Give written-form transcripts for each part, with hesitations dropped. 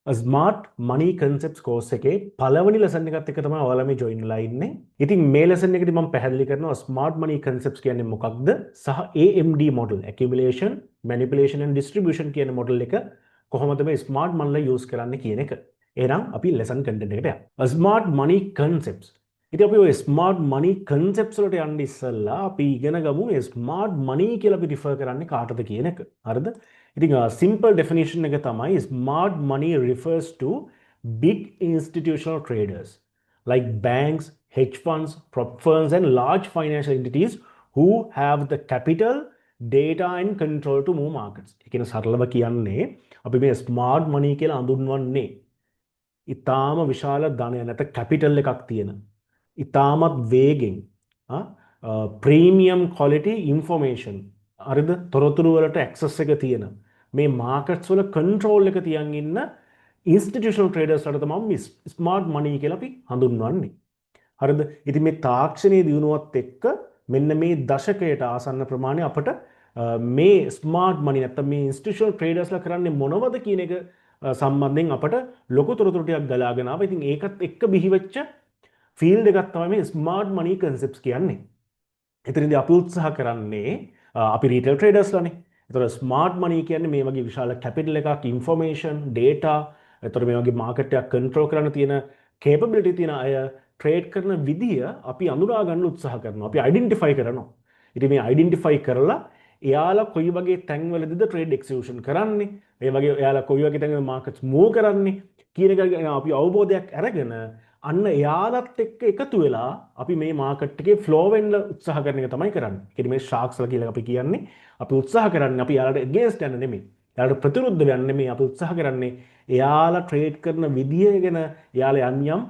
Smart මනී concepts course එකේ පළවෙනි lesson එකත් එක්ක තමයි ඔයාලා මේ ජොයින් වෙලා ඉන්නේ. ඉතින් මේ ලෙසන් එකේදී මම පැහැදිලි කරනවා ස්මාර්ට් මනී කන්සෙප්ට්ස් කියන්නේ මොකක්ද සහ AMD model accumulation, manipulation and distribution කියන මොඩල් එක කොහොමද මේ ස්මාර්ට් මනිලා යූස් කරන්න කියන එක. එහෙනම් අපි ලෙසන් කන්ටෙන්ට් එකට යමු. ස්මාර්ට් මනී කන්සෙප්ට්ස්. ඉතින් අපි ඔය ස්මාර්ට් මනී කන්සෙප්ට්ස් වලට යන්න ඉස්සෙල්ලා අපි ඉගෙන ගමු මේ ස්මාර්ට් මනී කියලා අපි රිෆර් කරන්නේ කාටද කියන එක. හරිද? ඉතින් simple definition එක තමයි smart money refers to big institutional traders like banks, hedge funds, prop firms and large financial entities who have the capital, data and control to move markets. ඒ කියන්නේ සරලව කියන්නේ අපි මේ smart money කියලා හඳුන්වන්නේ ඊටාම විශාල ධනය නැත්නම් capital එකක් තියෙන ඊටාමත් වේගෙන් premium quality information හරිද තොරතුරු වලට access එක තියෙන මේ මාකට්ස් වල කන්ට්‍රෝල් එක තියන් ඉන්න ඉන්ස්ටිටියුෂනල් ට්‍රේඩර්ස් වලට තමයි ස්මාර්ට් මනී කියලා අපි හඳුන්වන්නේ. හරිද? ඉතින් මේ තාක්ෂණයේ දියුණුවත් එක්ක මෙන්න මේ දශකයට ආසන්න ප්‍රමාණය අපට මේ ස්මාර්ට් මනී නැත්නම් මේ ඉන්ස්ටිටියුෂනල් ට්‍රේඩර්ස්ලා කරන්නේ මොනවද කියන එක සම්බන්ධයෙන් අපට ලොකු තොරතුරු ටිකක් ගලාගෙන ආවා. ඉතින් ඒකත් එක්ක බිහිවෙච්ච ෆීල්ඩ් එකක් තමයි මේ ස්මාර්ට් මනී කන්සෙප්ට්ස් කියන්නේ. එතනදී අපි උත්සාහ කරන්නේ අපි රීටේල් ට්‍රේඩර්ස්ලානේ. එතකොට ස්මාර්ට් මනී කියන්නේ මේ වගේ විශාල කැපිටල් එකක්, ඉන්ෆර්මේෂන්, ඩේටා, එතකොට මේ වගේ මාකට් එකක් කන්ට්‍රෝල් කරන්න තියෙන කේපබිලිටි තියෙන අය ට්‍රේඩ් කරන විදිය අපි අඳුරා ගන්න උත්සාහ කරනවා. අපි අයිඩෙන්ටිෆයි කරනවා. ඉතින් මේ අයිඩෙන්ටිෆයි කරලා එයාලා කොයි වගේ තැන්වලදීද ට්‍රේඩ් එක්සිකියුෂන් කරන්නේ, ඒ වගේ එයාලා කොයි වගේ තැන්වල මාකට්ස් මූව් කරන්නේ කියන එක ගැන අපි අවබෝධයක් අරගෙන අන්න එයාලත් එක්ක එකතු වෙලා අපි මේ මාකට් එකේ ෆ්ලෝ වෙන්න උත්සාහ කරන එක තමයි කරන්නේ. ඒ කියන්නේ මේ ෂාක්ස්ලා කියලා අපි කියන්නේ අපි උත්සාහ කරන්නේ අපි යාලට against යන්න නෙමෙයි. යාලට ප්‍රතිවිරුද්ධ වෙන්න නෙමෙයි. අපි උත්සාහ කරන්නේ එයාලා ට්‍රේඩ් කරන විදිය ගැන එයාලා යම්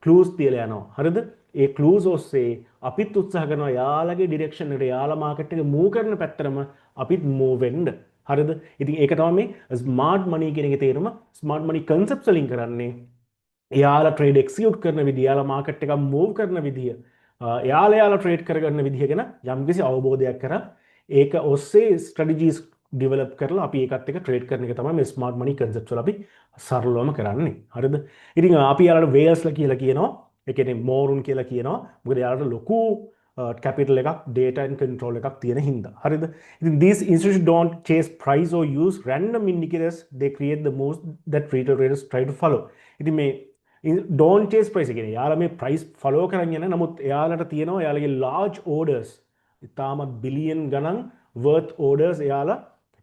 clues තියලා යනවා. හරිද? ඒ clues ඔස්සේ අපිත් උත්සාහ කරනවා යාලගේ ඩිරෙක්ෂන් එකට යාලා මාකට් එක මූව් කරන පැත්තටම අපිත් මූව් වෙන්න. හරිද? ඉතින් ඒක තමයි මේ ස්මාර්ට් මනී කියන එකේ තේරුම. ස්මාර්ට් මනී කන්සෙප්ට්ස් වලින් කරන්නේ එයාලා ට්‍රේඩ් එක්සිකියුට් කරන විදිය, එයාලා මාකට් එක මූව් කරන විදිය, එයාලා ට්‍රේඩ් කරගන්න විදිය ගැන යම්කිසි අවබෝධයක් කරලා ඒක ඔස්සේ ස්ට්‍රැටජිස් ඩෙවලොප් කරලා අපි ඒකත් එක්ක ට්‍රේඩ් කරන එක තමයි මේ ස්මාර්ට් මනී කන්සෙප්ට්ස් වල අපි සරලවම කරන්නේ. හරිද? ඉතින් අපි යාලට වේල්ස්ලා කියලා කියනවා. ඒ කියන්නේ මෝරුන් කියලා කියනවා. මොකද යාලට ලොකු capital එකක්, data and control එකක් තියෙන හින්දා. හරිද? ඉතින් these institutions don't chase price or use random indicators. They create the moves that retail traders try to follow. ඉතින් මේ don't chase price කියන්නේ යාලා මේ price follow කරන්නේ නැහැ. නමුත් එයාලට තියෙනවා එයාලගේ large orders. ඉතාමත් බිලියන් ගණන් worth orders එයාලා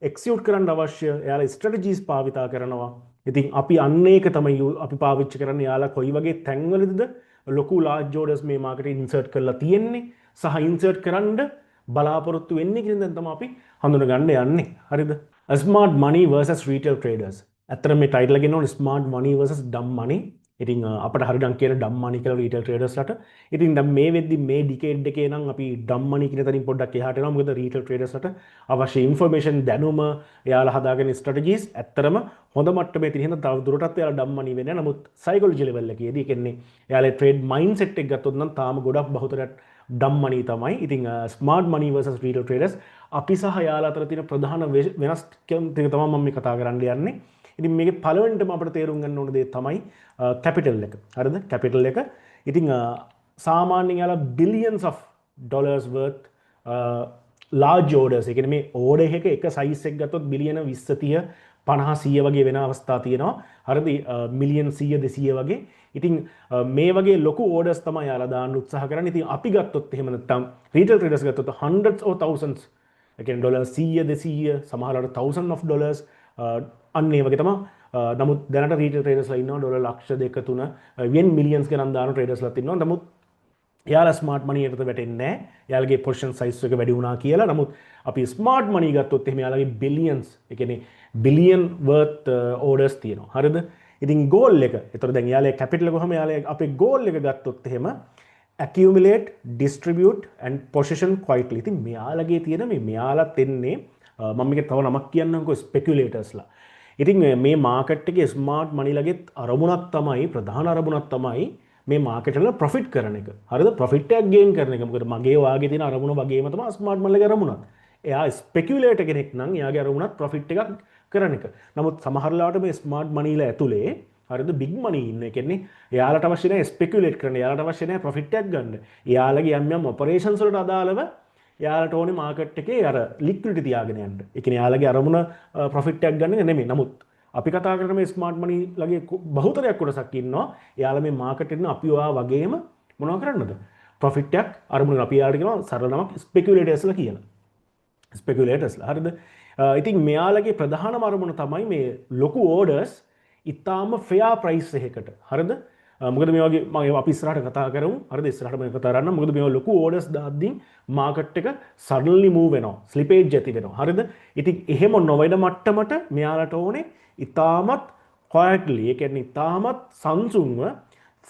execute කරන්න අවශ්‍ය එයාලා strategies භාවිතා කරනවා. ඉතින් අපි අන්න ඒක තමයි අපි පාවිච්චි කරන්නේ එයාලා කොයි වගේ තැන්වලද ලොකු large orders මේ market එකේ insert කරලා තියෙන්නේ සහ insert කරන්න බලාපොරොත්තු වෙන්නේ කියන දේ තමයි අපි හඳුනගන්න යන්නේ. හරිද? Smart money versus retail traders. ඇත්තට මේ ටයිටල් එකේ නෝන smart money versus dumb money. ඉතින් අපට හරියටම කියන ඩම් මනි කියලා රීටේල් ට්‍රේඩර්ස්ලාට. ඉතින් දැන් මේ වෙද්දි මේ ඩිකේඩ් එකේ නම් අපි ඩම් මනි කියන තැනින් පොඩ්ඩක් එහාට යනවා. මොකද රීටේල් ට්‍රේඩර්ස්ලාට අවශ්‍ය ඉන්ෆර්මේෂන් දැනුම එයාලා හදාගෙන ස්ට්‍රැටජිස් ඇත්තරම හොඳ මට්ටමේ තියෙන හින්දා තව දුරටත් එයාලා ඩම් මනි වෙන්නේ නැහැ. නමුත් සයිකොලොජි ලෙවල් එකේදී කියන්නේ එයාලා ට්‍රේඩ් මයින්ඩ්සෙට් එක ගත්තොත් නම් තාම ගොඩක් බහුතරයක් ඩම් මනි තමයි. ඉතින් ස්මාර්ට් මනි versus රීටේල් ට්‍රේඩර්ස් අපි සහ එයාලා අතර තියෙන ප්‍රධාන වෙනස්කම් ටික තමයි මම මේ කතා කරන්න යන්නේ. ඉතින් මේකේ පළවෙනිටම අපිට තේරුම් ගන්න ඕන දේ තමයි කැපිටල් එක. හරිද? කැපිටල් එක. ඉතින් සාමාන්‍යයෙන් යාලා billions of dollars worth large orders. ඒ කියන්නේ මේ order එක size එක ගත්තොත් බිලියන 20 30 50 100 වගේ වෙන අවස්ථා තියෙනවා. හරිද? මිලියන් 100 200 වගේ. ඉතින් මේ වගේ ලොකු orders තමයි යාලා දාන්න උත්සාහ කරන්නේ. ඉතින් අපි ගත්තොත් එහෙම නැත්නම් retail traders ගත්තොත් hundreds or thousands. ඒ කියන්නේ ඩොලර් 100 200 සමහරවිට thousands of dollars අන්න ඒ වගේ තමයි. නමුත් දැනට රීටේල් ට්‍රේඩර්ස්ලා ඉන්නවා ඩොලර් ලක්ෂ 2 3 yen මිලියන්ස් ගණන් දාන ට්‍රේඩර්ස්ලාත් ඉන්නවා. නමුත් එයාලා ස්මාර්ට් මනි එකට වැටෙන්නේ නැහැ. එයාලගේ පොසිෂන් සයිස් එක වැඩි වුණා කියලා. නමුත් අපි ස්මාර්ට් මනි ගත්තොත් එහෙම එයාලගේ බිලියන්ස්, ඒ කියන්නේ බිලියන් worth orders තියෙනවා. හරිද? ඉතින් goal එක. ඒතර දැන් එයාලගේ කැපිටල් එක කොහම එයාලගේ අපේ goal එක ගත්තොත් එහෙම accumulate, distribute and position quietly. ඉතින් මෙයාලගේ තියෙන මෙයාලත් එන්නේ මම මේක තව නමක් කියන්නම්කෝ ස්පෙකියුලේටර්ස්ලා. ඉතින් මේ මාකට් එකේ ස්මාර්ට් මනිලගෙත් අරමුණක් තමයි ප්‍රධාන අරමුණක් තමයි මේ මාකට් වල ප්‍රොෆිට් කරන එක. හරිද? ප්‍රොෆිට් එකක් ගේන් කරන එක. මොකද මගේ වාගේ තියෙන අරමුණ වගේම තමයි ස්මාර්ට් මනිලගේ අරමුණත්. එයා ස්පෙකියුලේටර් කෙනෙක් නම් එයාගේ අරමුණත් ප්‍රොෆිට් එකක් කරන එක. නමුත් සමහරලාට මේ ස්මාර්ට් මනීලා ඇතුලේ හරිද බිග් මනී ඉන්න. ඒ කියන්නේ එයාලට අවශ්‍ය නැහැ ස්පෙකියුලේට් කරන්න. එයාලට අවශ්‍ය නැහැ ප්‍රොෆිට් එකක් ගන්න. එයාලගේ යම් ඔපරේෂන්ස් වලට අදාළව එයාලට ඕනේ මාකට් එකේ අර ලික්විඩිටි තියාගෙන යන්න. ඒ කියන්නේ එයාලගේ අරමුණ ප්‍රොෆිට් එකක් ගන්න නෙමෙයි. නමුත් අපි කතා කරන මේ ස්මාර්ට් මනී ලගේ බහුතරයක් කොටසක් ඉන්නවා. එයාලා මේ මාකට් එකේ අපි ඔයා වගේම මොනව කරන්නද? ප්‍රොෆිට් එකක් අරමුණ අපි එයාලට කියනවා සරල නමක් ස්පෙකියුලේටර්ස්ලා කියලා. ස්පෙකියුලේටර්ස්ලා හරිද? ඉතින් මෙයාලගේ ප්‍රධානම අරමුණ තමයි මේ ලොකු ඕඩර්ස් ඉතාම ෆෙයා ප්‍රයිස් එකකට. හරිද? මොකද මේ වගේ මම අපි ඉස්සරහට කතා කරමු. හරිද? ඉස්සරහට මම කතා කරන්නම්. මොකද මේ ලොකු ඕඩර්ස් දාද්දී මාකට් එක සඩන්ලි මූව් වෙනවා. ස්ලිපේජ් ඇති වෙනවා. හරිද? ඉතින් එහෙම නොවන මට්ටමට මෙයාලට ඕනේ ඉතාමත් ක්වයට්ලි, ඒ කියන්නේ ඉතාමත් සංසුන්ව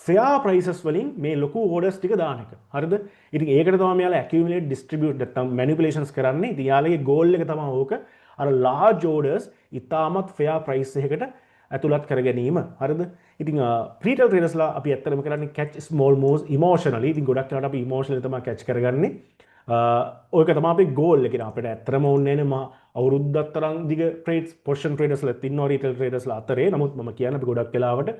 ෆෙයා ප්‍රයිසස් වලින් මේ ලොකු ඕඩර්ස් ටික දාන එක. හරිද? ඉතින් ඒකට තමයි මෙයාලා ඇකියුමුලේට් ඩිස්ට්‍රිබියුට් නැත්නම් මැනිපුලේෂන්ස් කරන්නේ. ඉතින් යාලගේ ගෝල් එක තමයි ඕක. අර ලාර්ජ් ඕඩර්ස් ඉතාමත් ෆෙයා ප්‍රයිස් එකකට ඇතුළත් කර ගැනීම. හරිද? ඉතින් රීටේල් ට්‍රේඩර්ස්ලා අපි ඇත්තටම කරන්නේ catch small moves emotionally. ඉතින් ගොඩක් වෙලාවට අපි emotionally තමයි catch කරගන්නේ. ඔයක තමයි අපේ ගෝල් එක. අපිට ඇත්තටම ඕනේ නැහැ අවුරුද්දක් තරම් දිග ට්‍රේඩ්ස් පොසිෂන් ට්‍රේඩර්ස්ලා ඉන්නවා රීටේල් ට්‍රේඩර්ස්ලා අතරේ. නමුත් මම කියන්නේ අපි ගොඩක් වෙලාවට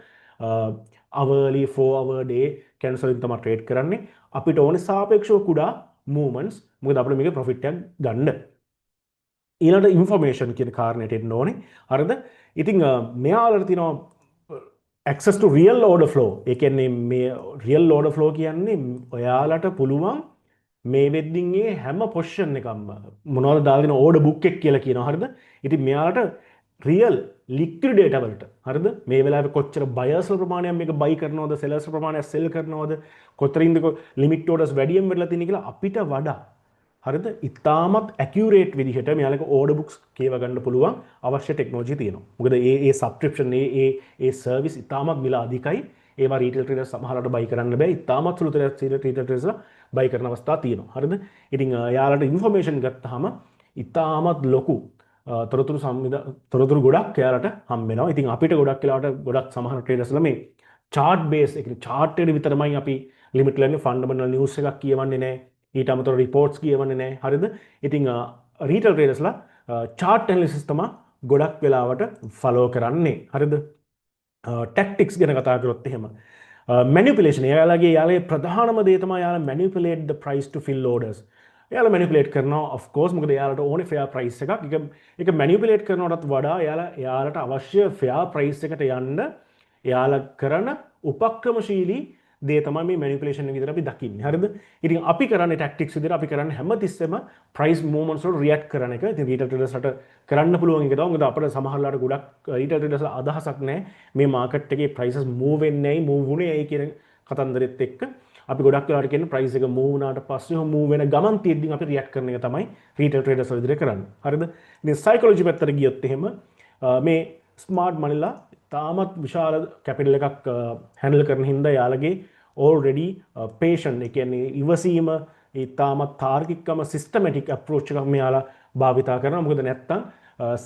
hourly 4 hour day candles වලින් තමයි ට්‍රේඩ් කරන්නේ. අපිට ඕනේ සාපේක්ෂව කුඩා movements. මොකද අපිට මේකේ ප්‍රොෆිට් එකක් ගන්න. ඊළඟට ඉන්ෆර්මේෂන් කියන කාරණයට එන්න ඕනේ. හරිද? ඉතින් මෙයාලට තියෙනවා access to real order flow. ඒ කියන්නේ මේ real order flow කියන්නේ ඔයාලට පුළුවන් මේ වෙද්දින්ගේ හැම පොසිෂන් එකක්ම මොනවද දාගෙන order book එක කියලා කියනවා. හරිද? ඉතින් මෙයාලට රියල් ලික්විඩ් ඩේටා වලට හරිද මේ වෙලාවේ කොච්චර බයර්ස්ලා ප්‍රමාණයක් මේක බයි කරනවද සෙලර්ස් ප්‍රමාණයක් සෙල් කරනවද කොතරින්ද ලිමිට් ඕඩර්ස් වැඩියෙන් වෙලා තියෙන කියලා අපිට වඩා හරිද ඉතාමත් ඇකියුරේට් විදිහට මෙයාලගේ ඕඩර් බුක්ස් කියව ගන්න පුළුවන් අවශ්‍ය ටෙක්නොලොජි තියෙනවා. මොකද ඒ සබ්ස්ක්‍රිප්ෂන් ඒ සර්විස් ඉතාමත් මිල අධිකයි. ඒවා රීටේල් ට්‍රේඩර්ස් සමහරවිට බයි කරන්න බෑ. ඉතාමත් සුළු ට්‍රේඩර් ට්‍රේඩර්ස්ලා බයි කරන අවස්ථා තියෙනවා. හරිද? ඉතින් යාලට ඉන්ෆර්මේෂන් ගත්තාම ඉතාමත් ලොකු තොරතුරු ගොඩක් එයාලට හම්බ වෙනවා. ඉතින් අපිට ගොඩක් වෙලාවට ගොඩක් සමහර ට්‍රේඩර්ස්ලා මේ chart base ඒ කියන්නේ chart එකට විතරමයි අපි ලිමිට් ලන්නේ ෆන්ඩමෙන්ටල් නිවුස් එකක් කියවන්නේ නැහැ. ඊට අමතරව රිපෝට්ස් කියවන්නේ නැහැ. හරිද? ඉතින් රීටේල් ට්‍රේඩර්ස්ලා chart analysis තමයි ගොඩක් වෙලාවට ෆලෝ කරන්නේ. හරිද? ටැක්ටික්ස් ගැන කතා කරොත් එහෙම manipulation යාලගේ ප්‍රධානම දේ තමයි යාලා manipulate the price to fill orders. එයාලා manipulate කරනවා of course මොකද එයාලට ඕනේ fair price එකක්. ඒක manipulate කරනවටත් වඩා එයාලට අවශ්‍ය fair price එකට යන්න එයාලා කරන උපක්‍රමශීලී දේ තමයි මේ manipulation එක විතර අපි දකින්නේ. හරිද? ඉතින් අපි කරන්නේ tactics විදිහට අපි කරන්නේ හැමතිස්සෙම price movements වලට react කරන එක. ඉතින් retail traders ට කරන්න පුළුවන් එක තමයි. මොකද අපිට සමහරලාට ගොඩක් retail traders අදහසක් නැහැ මේ market එකේ prices move වෙන්නේ නැයි move වුණේ ඇයි කියන කතන්දරෙත් එක්ක අපි ගොඩක් වෙලාවට කියන්නේ price එක move වුණාට පස්සේ move වෙන ගමන් තියෙද්දි අපි react කරන එක තමයි retail traders විදිහට කරන්නේ. හරිද? ඉතින් psychology පැත්තට ගියොත් එහෙම මේ smart money ලා තාමත් විශාල කැපිටල් එකක් හැන්ඩල් කරන හින්දා යාලගේ already patient ඒ කියන්නේ ඉවසීම ඊටාමත් තාර්කිකම systematic approach එකක් මෙයාලා භාවිතා කරනවා. මොකද නැත්තම්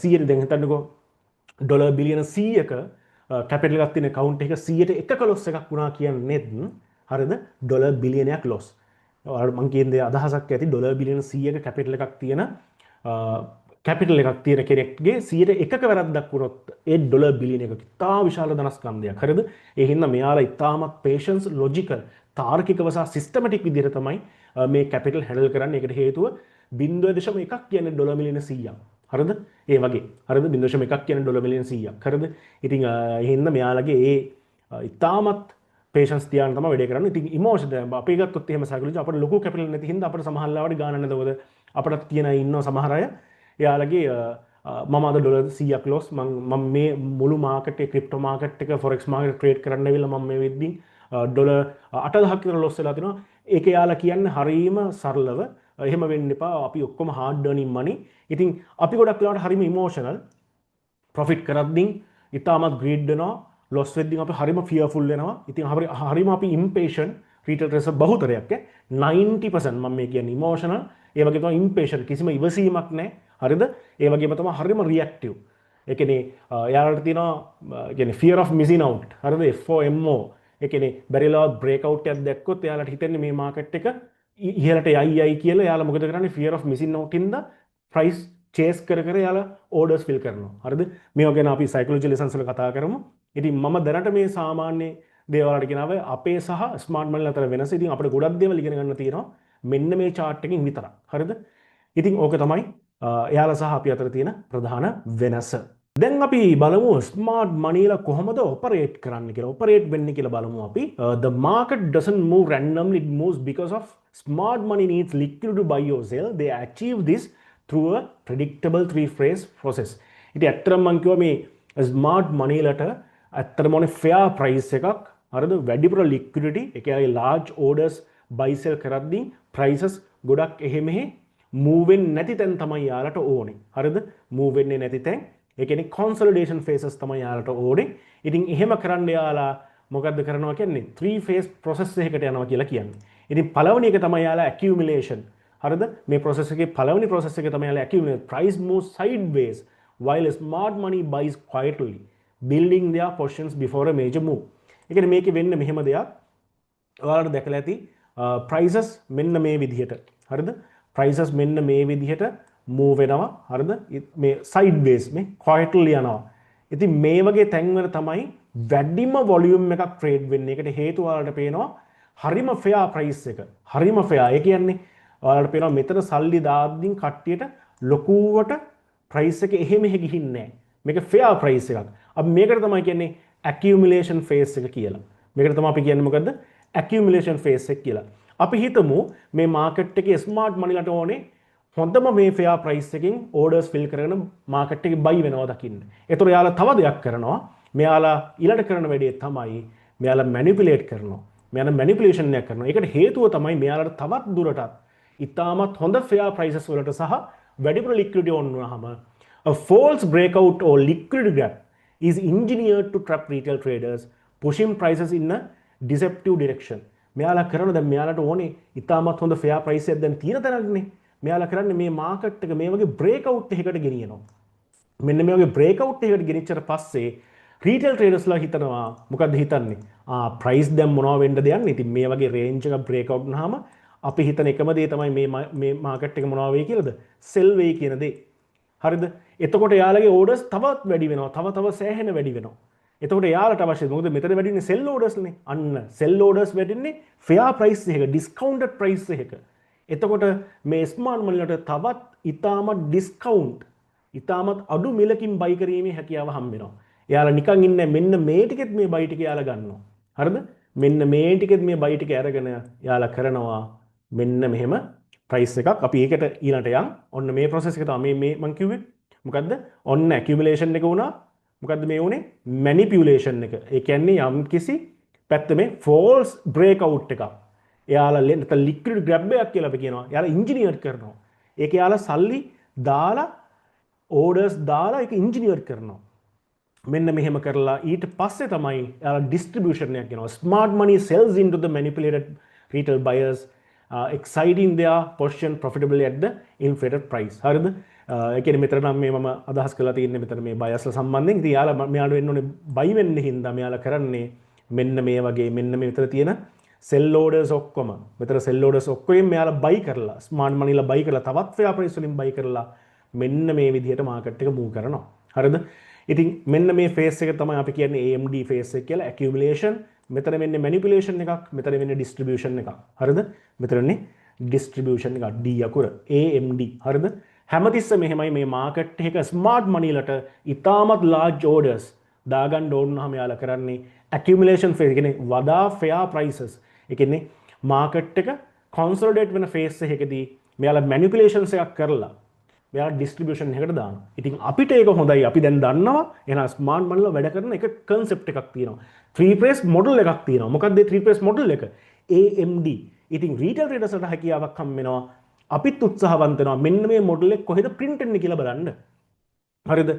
100 දැන් හිතන්නකෝ ඩොලර් බිලියන 100ක කැපිටල් එකක් තියෙන account එක 100ට 1 loss එකක් වුණා කියන්නේත් හරිද ඩොලර් බිලියනයක් loss. ඔයාලට මං කියන්නේ අදහසක් ඇති ඩොලර් බිලියන 100ක කැපිටල් එකක් තියෙන කැපිටල් එකක් තියෙන කෙනෙක්ගේ 101ක වැරද්දක් වුණොත් ඒ ඩොලර් බිලියන එකක ඉතා විශාල ධනස්කන්ධයක්. හරිද? ඒ හින්දා මෙයාලා ඉතාමත් patience logical තාර්කිකව සහ systematic විදිහට තමයි මේ කැපිටල් හැන්ඩල් කරන්නේ. ඒකට හේතුව 0.1ක් කියන්නේ ඩොලර් මිලියන 100ක්. හරිද? ඒ වගේ. හරිද? 0.1ක් කියන්නේ ඩොලර් මිලියන 100ක්. හරිද? ඉතින් ඒ හින්දා මෙයාලගේ ඒ ඉතාමත් patience තියාගෙන තමයි වැඩේ කරන්නේ. ඉතින් emotion දැන් අපි ගත්තොත් එහෙම psychology අපිට ලොකු කැපිටල් නැති හින්දා අපිට සමහරවිට ගාන නැදවද අපිට තියෙන ඉන්නවා සමහර අය එයාලගේ මම අද ඩොලර් 100ක් ලොස් මම මේ මුළු මාකට් එකේ ක්‍රිප්ටෝ මාකට් එක ෆොරෙක්ස් මාකට් ට්‍රේඩ් කරන්න ඇවිල්ලා මම මේ වෙද්දී ඩොලර් 8000ක් විතර ලොස් වෙලා තිනවා. ඒක එයාලා කියන්නේ හරීම සරලව එහෙම වෙන්න එපා. අපි ඔක්කොම hard earning money. ඉතින් අපි ගොඩක් වෙලාවට හරීම emotional profit කරද්දී ඉතාමත් greed වෙනවා. loss වෙද්දී අපි හරීම fearful වෙනවා. ඉතින් හරීම අපි impatient retail trader බහුතරයක් 90% මම මේ කියන්නේ emotional ඒ වගේ තමයි impatient කිසිම ඉවසීමක් නැහැ. හරිද? ඒ වගේම තමයි හරිම රියැක්ටිව්. ඒ කියන්නේ යාලට තියෙනවා කියන්නේ fear of missing out. හරිද? FOMO. ඒ කියන්නේ බැරිලා බ්‍රේක් අවුට් එකක් දැක්කොත් යාලට හිතෙන්නේ මේ මාකට් එක ඉහළට යයි කියලා යාලා මොකද කරන්නේ fear of missing out ඉඳ price චේස් කර කර යාලා ඕඩර්ස් ෆිල් කරනවා. හරිද? මේවා ගැන අපි සයිකොලොජි ලෙසන්ස් වල කතා කරමු. ඉතින් මම දැනට මේ සාමාන්‍ය දේවල් වලට කියනවා අපේ සහ ස්මාර්ට් මනි අතර වෙනස. ඉතින් අපිට ගොඩක් දේවල් ඉගෙන ගන්න තියෙනවා මෙන්න මේ chart එකකින් විතරක්. හරිද? ඉතින් ඕක තමයි එයාලා සහ අපි අතර තියෙන ප්‍රධාන වෙනස. දැන් අපි බලමු ස්මාර්ට් මනීලා කොහොමද ඔපරේට් කරන්න කියලා. ඔපරේට් වෙන්නේ කියලා බලමු අපි. The market doesn't move randomly, it moves because of smart money needs liquidity to buy or sell. They achieve this through a predictable three-phase process. ඉතින් ඇත්තටම මම කිව්වා මේ ස්මාර්ට් මනීලට ඇත්තටම ඕනේ fair price එකක්. හරිද? වැඩිපුර liquidity, ඒ කියන්නේ large orders buy sell කරද්දී prices ගොඩක් එහෙ මෙහෙ move වෙන්නේ නැති තැන් තමයි යාලට ඕනේ. හරිද? move වෙන්නේ නැති තැන්. ඒ කියන්නේ consolidation phases තමයි යාලට ඕනේ. ඉතින් එහෙම කරන්න යාලා මොකද්ද කරනවා කියන්නේ? three phase process එකකට යනවා කියලා කියන්නේ. ඉතින් පළවෙනි එක තමයි යාලා accumulation. හරිද? මේ process එකේ පළවෙනි process එක තමයි යාලා accumulate. Price moves sideways while smart money buys quietly, building their positions before a major move. ඒ කියන්නේ මේකේ වෙන්නේ මෙහෙම දෙයක්. ඔයාලට දැකලා ඇති prices මෙන්න මේ විදිහට. හරිද? prices මෙන්න මේ විදිහට move වෙනවා. හරිද? මේ sideways මේ quietly යනවා. ඉතින් මේ වගේ තැන්වල තමයි වැඩිම volume එකක් trade වෙන්නේ. ඒකට හේතුව ඔයාලට පේනවා හරිම fair price එක. හරිම fair. ඒ කියන්නේ ඔයාලට පේනවා මෙතන සල්ලි දාද්දින් කට්ටියට ලොකුවට price එක එහෙම ගිහින්නේ නැහැ. මේක fair price එකක්. අපි මේකට තමයි කියන්නේ accumulation phase එක කියලා. මේකට තමයි අපි කියන්නේ මොකද්ද? accumulation phase එක කියලා. අපි හිතමු මේ මාකට් එකේ ස්මාර්ට් මනිලට ඕනේ හොඳම මේ fair price එකකින් orders fill කරගෙන මාකට් එකේ buy වෙනවා දකින්න. ඒතර යාලා තව දෙයක් කරනවා. මෙයාලා ඊළඟට කරන වැඩේ තමයි මෙයාලා manipulate කරනවා. මෙයාලා manipulation එකක් කරනවා. ඒකට හේතුව තමයි මෙයාලට තවත් දුරටත් ඉතාමත් හොඳ fair prices වලට සහ වැඩිපුර liquidity on වුණාම a false breakout or liquidity gap is engineered to trap retail traders, pushing prices in a deceptive direction. මෙයාලා කරන දැන් මෙයාලට ඕනේ ඉතාමත් හොඳ fair price එකක් දැන් තියෙන තැනකනේ. මෙයාලා කරන්නේ මේ මාකට් එක මේ වගේ breakout එකකට ගෙනියනවා. මෙන්න මේ වගේ breakout එකකට ගෙනිච්චට පස්සේ retail traders ලා හිතනවා මොකද්ද හිතන්නේ? price දැන් මොනවා වෙන්නද යන්නේ? ඉතින් මේ වගේ range එකක් breakout වුණාම අපි හිතන එකම දේ තමයි මේ මාකට් එක මොනවා වෙයි කියලාද? sell වෙයි කියන දේ. හරිද? එතකොට යාළගේ orders තවත් වැඩි වෙනවා. තව සෑහෙන වැඩි වෙනවා. එතකොට යාලට අවශ්‍යද? මොකද මෙතන වැඩි වෙන්නේ sell orders නේ. අන්න sell orders වැඩින්නේ fair price එකක, discounted price එකක. එතකොට මේ ස්මාර්ට් මනිලට තවත් ඉතාමත් discount, ඉතාමත් අඩු මිලකින් buy කිරීමේ හැකියාව හම්බ වෙනවා. එයාලා නිකන් ඉන්නේ මෙන්න මේ ටිකෙත් මේ buy ටික යාලා ගන්නවා. හරිද? මෙන්න මේ ටිකෙත් මේ buy ටික අරගෙන යාලා කරනවා මෙන්න මෙහෙම price එකක්. අපි ඒකට ඊළඟට යන්. ඔන්න මේ process එක තමයි මේ මම කිව්වේ. මොකද්ද? ඔන්න accumulation එක වුණා. මොකද්ද මේ වුණේ? manipulation එක. ඒ කියන්නේ යම් කිසි පැත්ත මේ false breakout එකක්. එයාලා නැත්නම් liquid grab එකක් කියලා අපි කියනවා. එයාලා engineer කරනවා. ඒක එයාලා සල්ලි දාලා orders දාලා ඒක engineer කරනවා. මෙන්න මෙහෙම කරලා ඊට පස්සේ තමයි එයාලා distribution එකක් කියනවා. Smart money sells into the manipulated retail buyers, exciting their position profitably at the inflated price. හරිද? ඒ කියන්නේ මෙතන නම් මේ මම අදහස් කරලා තියෙන්නේ මෙතන මේ බයස්ලා සම්බන්ධයෙන්. ඉතින් යාලා මෙයාට වෙන්න ඕනේ බයි වෙන්න හින්දා මෙයාලා කරන්නේ මෙන්න මේ වගේ මෙන්න මේ විතර තියෙන sell orders ඔක්කොම. මෙතන sell orders ඔක්කොම මෙයාලා බයි කරලා ස්මාර්ට් මනිලා බයි කරලා තවත් fair price වලින් බයි කරලා මෙන්න මේ විදිහට මාකට් එක move කරනවා. හරිද? ඉතින් මෙන්න මේ phase එක තමයි අපි කියන්නේ AMD phase එක කියලා. accumulation, මෙතන වෙන්නේ manipulation එකක්, මෙතන වෙන්නේ distribution එකක්. හරිද? මෙතන වෙන්නේ distribution එකක් D අකුර AMD. හරිද? හැමතිස්සෙම මෙහෙමයි මේ මාකට් එක ස්මාර්ට් මනිලට ඉතාමත් large orders දාගන්න ඕන නම් යාලා කරන්නේ accumulation phase. ඒ කියන්නේ වඩා fair prices. ඒ කියන්නේ මාකට් එක consolidate වෙන phase එකකදී මෙයාලා manipulations එකක් කරලා මෙයාලා distribution එකකට දානවා. ඉතින් අපිට ඒක හොඳයි. අපි දැන් දන්නවා එහෙනම් ස්මාර්ට් මනිලා වැඩ කරන එක concept එකක් තියෙනවා. three phase model එකක් තියෙනවා. මොකක්ද මේ three phase model එක? AMD. ඉතින් retail traders ට හැකියාවක් හම් වෙනවා. අපිත් උත්සාහවන්ත වෙනවා මෙන්න මේ මොඩල් එක කොහෙද print වෙන්නේ කියලා බලන්න. හරිද?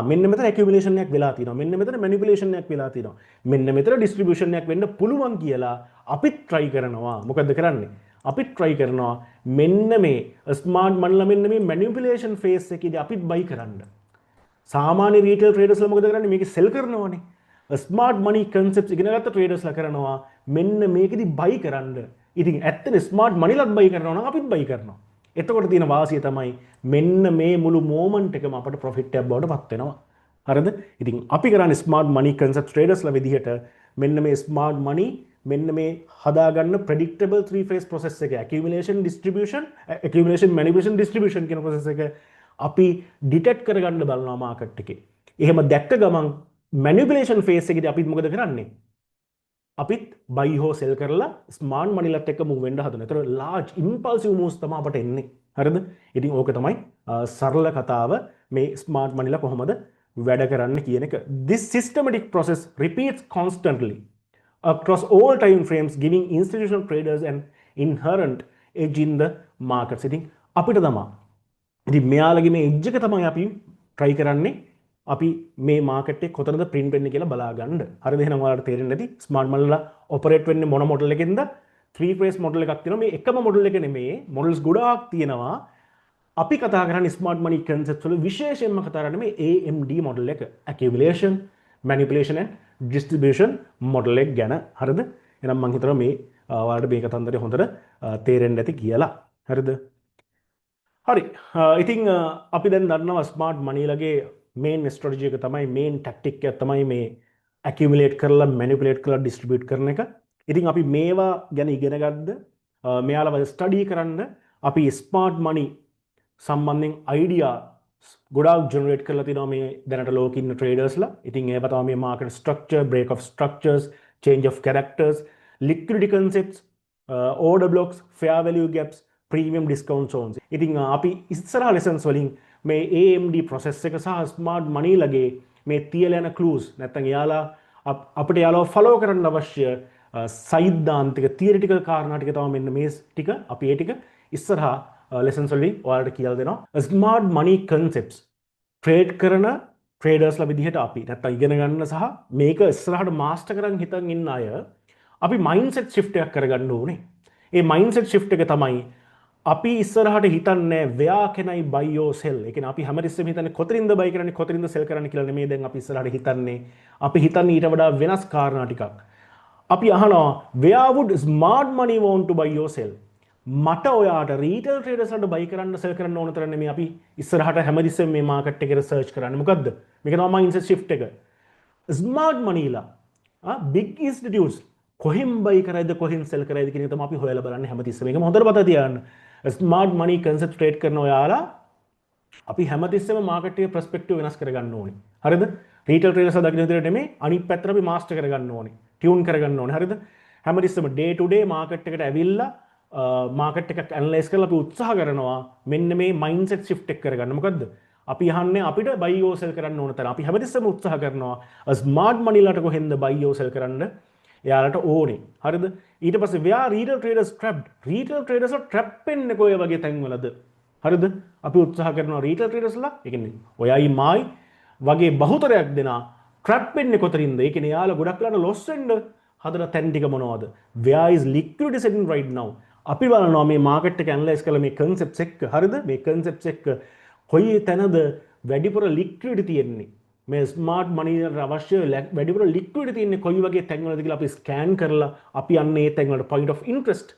මෙන්න මෙතන accumulation එකක් වෙලා තියෙනවා. මෙන්න මෙතන manipulation එකක් වෙලා තියෙනවා. මෙන්න මෙතන distribution එකක් වෙන්න පුළුවන් කියලා අපිත් try කරනවා. මොකද්ද කරන්නේ? අපිත් try කරනවා මෙන්න මේ smart money මෙන්න මේ manipulation phase එකේදී අපිත් buy කරන්න. සාමාන්‍ය retail traders ලා මොකද කරන්නේ? මේක sell කරනවානේ. smart money concepts ඉගෙන ගත්ත traders ලා කරනවා මෙන්න මේකෙදි buy කරන්න. ඉතින් ඇත්තට ස්මාර්ට් මනිලත් බයි කරනවා නම් අපිත් බයි කරනවා. එතකොට තියෙන වාසිය තමයි මෙන්න මේ මුළු මොමන්ට් එකම අපට ප්‍රොෆිට් එකක් බවට පත් වෙනවා. හරිද? ඉතින් අපි කරන්නේ ස්මාර්ට් මනි කන්සෙප්ට් ට්‍රේඩර්ස්ලා විදිහට මෙන්න මේ ස්මාර්ට් මනි මෙන්න මේ හදාගන්න ප්‍රෙඩික්ටබල් 3 phase process එක accumulation distribution accumulation manipulation distribution කියන process එක අපි ඩිටෙක්ට් කරගන්න බලනවා මාකට් එකේ. එහෙම දැක්ක ගමන් manipulation phase එකේදී අපි මොකද කරන්නේ? අපිත් buy හෝ sell කරලා smart money ලත් එක්ක move වෙන්න හදනවා. ඒතර large impulsive moves තමයි අපට එන්නේ. හරිද? ඉතින් ඕක තමයි සරල කතාව මේ smart money ලා කොහොමද වැඩ කරන්න කියන එක. This systematic process repeats constantly across all time frames, giving institutional traders an inherent edge in the markets. ඉතින් අපිට තමයි ඉතින් මෙයාලගේ මේ edge එක තමයි අපි try කරන්නේ අපි මේ මාකට් එක කොතනද print වෙන්නේ කියලා බලා ගන්න. හරිද? එහෙනම් ඔයාලට තේරෙන්නේ නැති ස්මාර්ට් මල්ලා ඔපරේට් වෙන්නේ මොන මොඩල් එකකින්ද? 3 phase මොඩල් එකක් තියෙනවා. මේ එකම මොඩල් එක නෙමෙයි. මොඩල්ස් ගොඩාක් තියෙනවා. අපි කතා කරන්නේ ස්මාර්ට් මනි කන්සෙප්ට් වල විශේෂයෙන්ම කතා කරන්නේ මේ AMD මොඩල් එක. accumulation, manipulation and distribution model එක ගැන. හරිද? එහෙනම් මම හිතනවා මේ ඔයාලට මේ කතන්දරේ හොඳට තේරෙන්න ඇති කියලා. හරිද? හරි. ඉතින් අපි දැන් දන්නවා ස්මාර්ට් මනි ලගේ මේන් ස්ට්‍රැටජි එක තමයි මේන් ටැක්ටික් එක තමයි මේ accumulate කරලා manipulate කරලා distribute කරන එක. ඉතින් අපි මේවා ගැන ඉගෙන ගන්නද මෙයාලව ස්ටඩි කරන්න අපි ස්මාර්ට් මනි සම්බන්ධයෙන් අයිඩියා ගොඩාක් ජෙනරේට් කරලා තිනවා මේ දැනට ලෝකෙ ඉන්න ට්‍රේඩර්ස්ලා. ඉතින් ඒව තමයි මේ market structure, break of structures, change of characters, liquidity concepts, order blocks, fair value gaps, premium discount zones. ඉතින් අපි ඉස්සරහ lessons වලින් මේ AMD process එක සහ ස්මාර්ට් මනි ලගේ මේ තියලා යන clues නැත්නම් එයාලා අපිට යාළුවා follow කරන්න අවශ්‍ය සෛද්ධාන්තික theoretical කාරණා ටික තමයි මෙන්න මේ ටික අපි ඒ ටික ඉස්සරහ lessons වලින් ඔයාලට කියලා දෙනවා. ස්මාර්ට් මනි concepts trade කරන traders ලා විදිහට අපි නැත්නම් ඉගෙන ගන්න සහ මේක ඉස්සරහට master කරන් හිතන් ඉන්න අය අපි mindset shift එකක් කරගන්න ඕනේ. ඒ mindset shift එක තමයි අපි ඉස්සරහට හිතන්නේ where can I buy or sell. ඒ කියන්නේ අපි හැමතිස්සෙම හිතන්නේ කොතනින්ද buy කරන්නේ කොතනින්ද sell කරන්නේ කියලා නෙමෙයි දැන් අපි ඉස්සරහට හිතන්නේ. අපි හිතන්නේ ඊට වඩා වෙනස් කාරණා ටිකක්. අපි අහනවා where would smart money want to buy or sell. මට ඔයාට retail traders වලට buy කරන්න sell කරන්න ඕන තරම් නෙමෙයි අපි ඉස්සරහට හැමතිස්සෙම මේ market එකේ research කරන්නේ. මොකද්ද? මේක තමයි mindset shift එක. smart money ලා big institutes කොහෙන් buy කරයිද කොහෙන් sell කරයිද කියන එක තමයි අපි හොයලා බලන්නේ හැමතිස්සෙම. මේක හොඳට මතක තියාගන්න. ස්මාර්ට් මනි කන්සෙප්ට් ට්‍රේඩ් කරන ඔයාලා අපි හැමතිස්සෙම මාකට් එකේ පර්ස්පෙක්ටිව් වෙනස් කරගන්න ඕනේ. හරිද? රීටේල් ට්‍රේඩර්ස්ලා දකින්න විදිහට නෙමෙයි අනිත් පැත්තට අපි මාස්ටර් කරගන්න ඕනේ. ටියුන් කරගන්න ඕනේ. හරිද? හැමතිස්සෙම ඩේ ටු ඩේ මාකට් එකට ඇවිල්ලා මාකට් එකක් ඇනලයිස් කරලා අපි උත්සාහ කරනවා මෙන්න මේ මයින්ඩ්සෙට් shift එක කරගන්න. මොකද්ද? අපි අහන්නේ අපිට buy or sell කරන්න ඕන තරම්. අපි හැමතිස්සෙම උත්සාහ කරනවා ස්මාර්ට් මනි ලට කොහෙන්ද buy or sell කරන්න එයාලට ඕනේ. හරිද? ඊට පස්සේ where retail traders trapped. retail traders ලා trap වෙන්නේ කොයි වගේ තැන්වලද? හරිද? අපි උත්සාහ කරනවා retail traders ලා, ඒ කියන්නේ ඔයයි මායි වගේ බහුතරයක් දෙනා trap වෙන්නේ කොතරින්ද? ඒ කියන්නේ එයාලා ගොඩක් ලාට loss වෙන්න හදන තැන් ටික මොනවද? where is liquidity sitting right now? අපි බලනවා මේ මාකට් එක ඇනලයිස් කරලා මේ concepts එක්ක, හරිද? මේ concepts එක්ක කොයි තැනද වැඩිපුර liquidity තියෙන්නේ? මේ ස්මාර්ට් මනි අවශ්‍ය වැඩිපුර ලික්විඩිටි තියෙන්නේ කොයි වගේ තැන්වලද කියලා අපි ස්කෑන් කරලා අපි අන්නේ ඒ තැන්වලට point of interest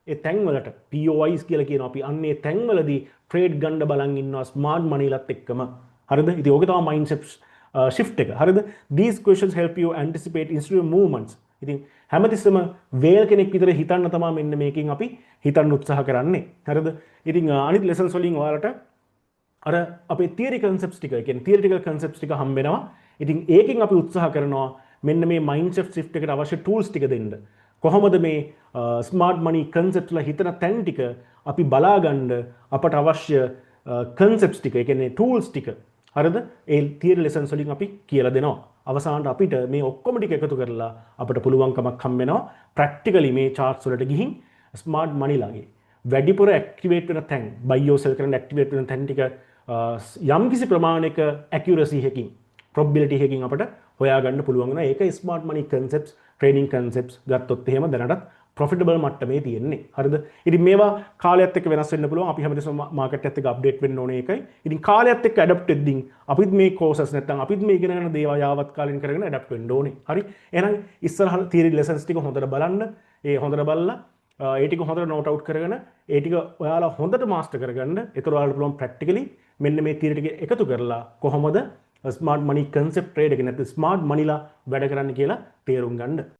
A තැන්වලට POIs කියලා කියනවා. අපි අන්නේ තැන්වලදී ට්‍රේඩ් ගන්න බලන් ඉන්නවා ස්මාර්ට් මනි ලත් එක්කම. හරිද? ඉතින් ඕක තමයි mindset shift එක. හරිද? These questions help you anticipate institutional movements. ඉතින් හැමතිස්සෙම වේල් කෙනෙක් විතර හිතන්න තමයි මෙන්න මේකෙන් අපි හිතන්න උත්සාහ කරන්නේ. හරිද? ඉතින් අනිත් lessons වලින් ඔයාලට අර අපේ theory concepts ටික, ඒ කියන්නේ theoretical concepts ටික හම්බ වෙනවා. ඉතින් ඒකෙන් අපි උත්සාහ කරනවා මෙන්න මේ mindset shift එකට අවශ්‍ය tools ටික දෙන්න. කොහොමද මේ smart money concept වල හිතන තැන් ටික අපි බලා ගන්න අපට අවශ්‍ය concepts ටික, ඒ කියන්නේ tools ටික. හරිද? ඒ theory lessons වලින් අපි කියලා දෙනවා. අවසානට අපිට මේ ඔක්කොම ටික එකතු කරලා අපිට පුළුවන්කමක් හම්බ වෙනවා practically මේ charts වලට ගිහින් smart money ලාගේ වැඩිපුර activate වෙන තැන්, buy or sell කරන්න activate වෙන තැන් ටික යම්කිසි ප්‍රමාණයක accuracy එකකින් probability එකකින් අපිට හොයාගන්න පුළුවන් වෙනවා. ඒක smart money concepts, trading concepts ගත්තොත් එහෙම දැනටත් profitable මට්ටමේ තියෙන්නේ. හරිද? ඉතින් මේවා කාලයත් එක්ක වෙනස් වෙන්න පුළුවන්. අපි හැමදේම market එකත් එක්ක update වෙන්න ඕනේ ඒකයි. ඉතින් කාලයත් එක්ක adapt වෙද්දී අපිත් මේ courses නැත්නම් අපිත් මේ ඉගෙන ගන්න දේවල් යාවත් කාලින් කරගෙන adapt වෙන්න ඕනේ. හරි? එහෙනම් ඉස්සරහ theory lessons ටික හොඳට බලන්න. ඒ හොඳට බලලා ඒ ටික හොඳට නෝට් අවුට් කරගෙන ඒ ටික ඔයාලා හොඳට මාස්ටර් කරගන්න. ඒතර ඔයාලට පුළුවන් ප්‍රැක්ටිකලි මෙන්න මේ තියරි ටික එකතු කරලා කොහොමද ස්මාර්ට් මනි කන්සෙප්ට් ට්‍රේඩ් එක නැත්නම් ස්මාර්ට් මනිලා වැඩ කරන්න කියලා තේරුම් ගන්න.